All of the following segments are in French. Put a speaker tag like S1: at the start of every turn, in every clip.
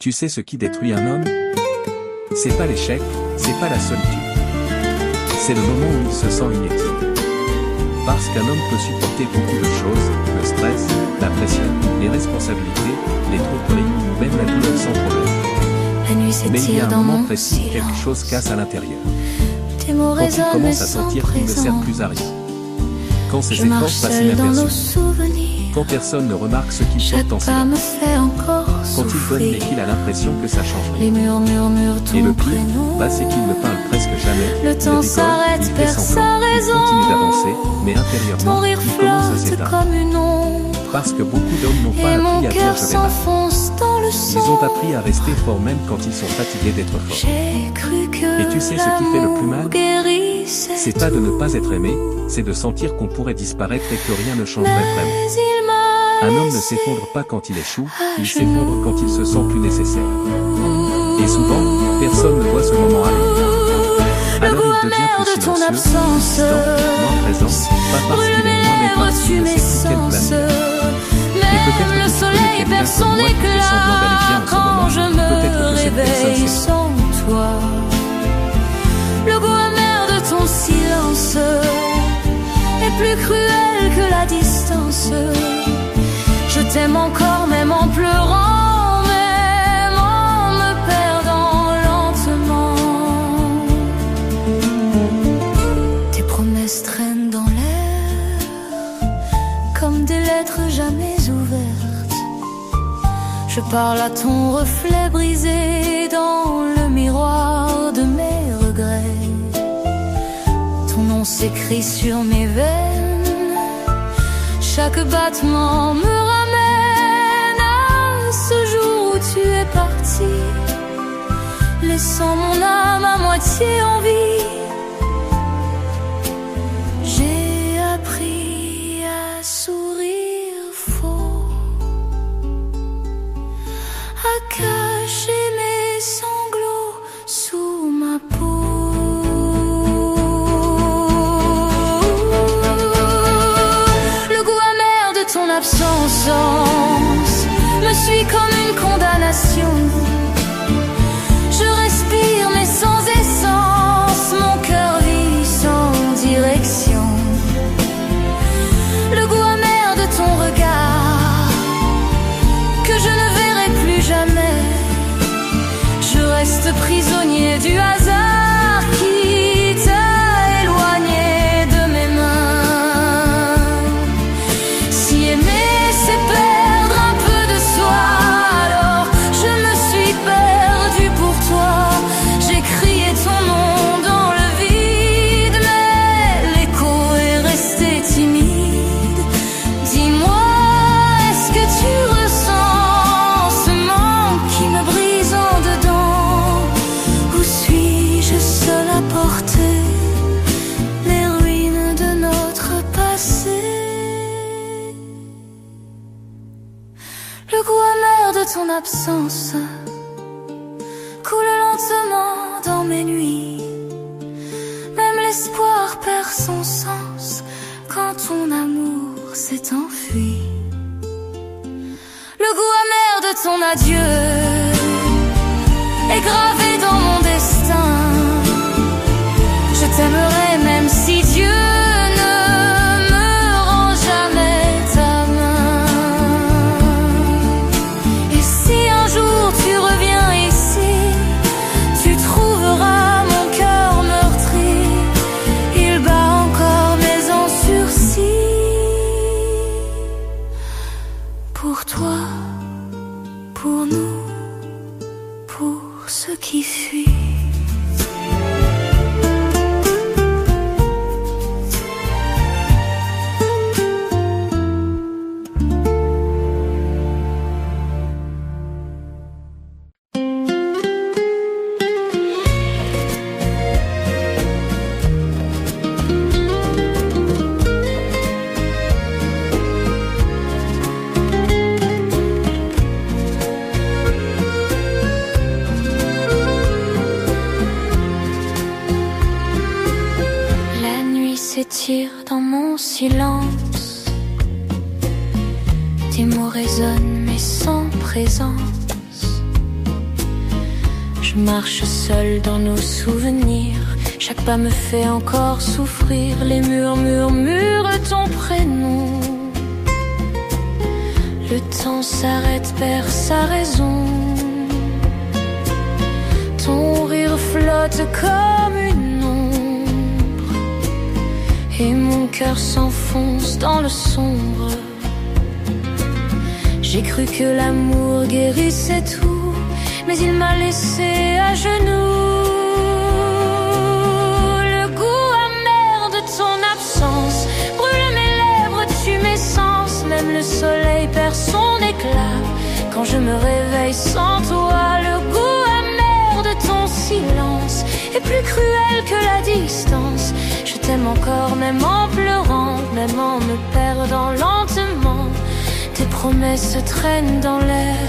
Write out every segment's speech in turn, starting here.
S1: Tu sais ce qui détruit un homme? C'est pas l'échec, c'est pas la solitude. C'est le moment où il se sent inutile. Parce qu'un homme peut supporter beaucoup de choses, le stress, la pression, les responsabilités, les tromperies, même la douleur sans problème.
S2: La nuit
S1: Mais il y a
S2: s'étire
S1: un
S2: dans
S1: moment
S2: mon
S1: précis où quelque
S2: silence.
S1: chose casse à l'intérieur.
S2: Tes mots
S1: Quand il
S2: résonnent mais
S1: commence à
S2: sans
S1: sentir qu'il ne sert
S2: présence.
S1: plus à rien. Quand ses
S2: Je
S1: efforts
S2: marche
S1: passent
S2: seule dans nos
S1: inaperçus.
S2: souvenirs.
S1: Quand personne ne remarque ce qu'il
S2: Chaque
S1: porte en
S2: pas me
S1: silence.
S2: fait encore
S1: Quand il donne
S2: souffrir.
S1: mais qu'il a l'impression que ça change rien.
S2: Les murs murmurent
S1: Et
S2: ton
S1: le pire,
S2: prénom.
S1: c'est qu'il ne parle presque jamais.
S2: Le
S1: il
S2: temps
S1: rigole,
S2: s'arrête,
S1: il fait
S2: perd
S1: semblant,
S2: sa
S1: il
S2: raison.
S1: continue d'avancer, mais
S2: Ton
S1: intérieurement,
S2: rire
S1: il commence à
S2: flotte
S1: s'éteindre.
S2: comme une ombre.
S1: Parce que beaucoup d'hommes n'ont
S2: Et
S1: pas
S2: mon
S1: appris à dire
S2: cœur
S1: je vais mal.
S2: s'enfonce dans le sang.
S1: Ils ont appris à rester forts même quand ils sont fatigués d'être forts.
S2: J'ai cru que
S1: Et tu sais ce qui fait le plus mal? C'est pas de ne pas être aimé, c'est de sentir qu'on pourrait disparaître et que rien ne changerait vraiment. Un homme ne s'effondre pas quand il échoue, il s'effondre quand il se sent plus nécessaire. Et souvent, personne ne voit ce moment arriver. Alors il devient plus silencieux, distant, moins présent, pas parce qu'il est moins mais parce qu'il ne sait plus quelle place il a. Et peut-être que
S2: le
S1: tu
S2: soleil
S1: connais
S2: perd
S1: quelqu'un
S2: son
S1: comme moi qui fait semblant d'aller bien
S2: éclat
S1: en ce
S2: quand
S1: moment,
S2: je
S1: peut-être
S2: me
S1: que cette personne
S2: réveille
S1: c'est
S2: sans toi. Le goût amer de ton silence est plus cruel que la distance. Je t'aime encore même en pleurant, même en me perdant lentement. Tes promesses traînent dans l'air comme des lettres jamais ouvertes. Je parle à ton reflet brisé dans le miroir de mes regrets. Ton nom s'écrit sur mes veines. Chaque battement me ramène à ce jour où tu es parti, laissant mon âme à moitié en vie. J'ai appris à sourire faux, à cacher mes sanglots sous ma peau. Le goût amer de ton absence me suit comme une condamnation. Je respire mais sans essence, mon cœur vit sans direction. Le goût amer de ton regard que je ne verrai plus jamais. Je reste prisonnier du hasard qui t'a éloigné de mes mains. Si aimer c'est perdre un peu de soi, alors je me suis perdue pour toi. J'ai crié ton nom dans le vide, mais l'écho est resté timide. Dis-moi, est-ce que tu ressens ce manque qui me brise en dedans? Où suis-je seule à porter les ruines de notre passé? Le goût amer de ton absence coule lentement dans mes nuits. Même l'espoir perd son sens quand ton amour s'est enfui. Le goût amer de ton adieu est gravé dans mon destin. Je t'aimerai même si Dieu ne me rend jamais ta main. Et si un jour tu reviens ici, tu trouveras mon cœur meurtri. Il bat encore mais en sursis. Pour toi, pour nous, pour ceux qui fuient. La nuit s'étire dans mon silence. Tes mots résonnent mais sans présence. marche seule dans nos souvenirs. Chaque pas me fait encore souffrir. Les murs murmurent ton prénom. Le temps s'arrête, perd sa raison. Ton rire flotte comme une ombre, et mon cœur s'enfonce dans le sombre. J'ai cru que l'amour guérissait tout, mais il m'a laissé à genoux. Le goût amer de ton absence brûle mes lèvres, tue mes sens. Même le soleil perd son éclat quand je me réveille sans toi. Le goût amer de ton silence est plus cruel que la distance. Je t'aime encore même en pleurant, même en me perdant lentement. Tes promesses traînent dans l'air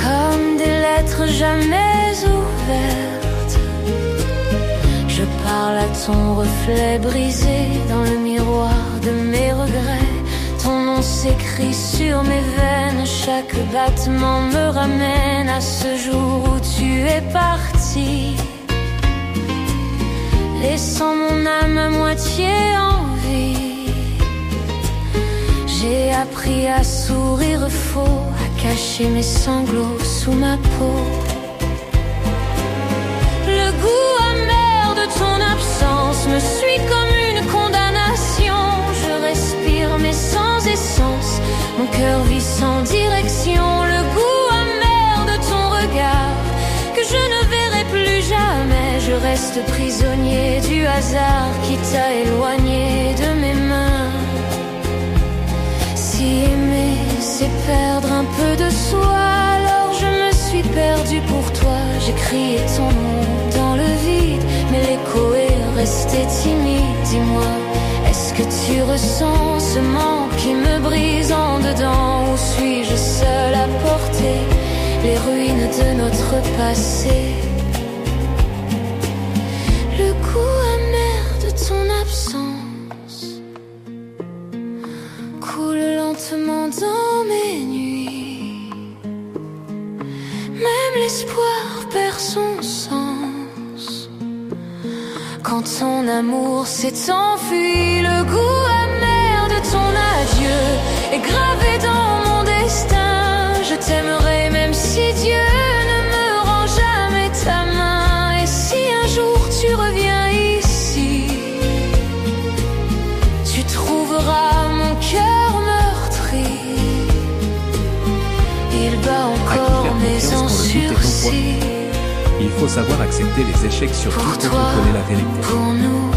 S2: comme des lettres jamais ouvertes. Je parle à ton reflet brisé dans le miroir de mes regrets. Ton nom s'écrit sur mes veines, chaque battement me ramène à ce jour où tu es parti, laissant mon âme à moitié en vie. J'ai appris à sourire faux, à cacher mes sanglots sous ma peau. Le goût amer de ton absence me suit comme une condamnation. Je respire mais sans essence, mon cœur vit sans direction. Le goût amer de ton regard que je ne verrai plus jamais. Je reste prisonnier du hasard qui t'a éloigné de mes mains. Si aimer c'est perdre un peu de soi, alors je me suis perdue pour toi. J'ai crié ton nom dans le vide, mais l'écho est resté timide. Dis-moi, est-ce que tu ressens ce manque qui me brise en dedans? Ou suis-je seule à porter les ruines de notre passé? Le goût amer de ton absence coule lentement dans mes nuits. Même l'espoir perd son sens quand ton amour s'est enfui. Le goût amer de ton adieu est gravé dans mon destin. Je t'aimerai même si Dieu ne me rend jamais ta main. Et si un jour tu reviens ici, tu trouveras mon cœur meurtri. Il bat encore mes en sursis.
S1: Il faut savoir accepter les échecs surtout quand on connaît la vérité.
S2: Pour nous.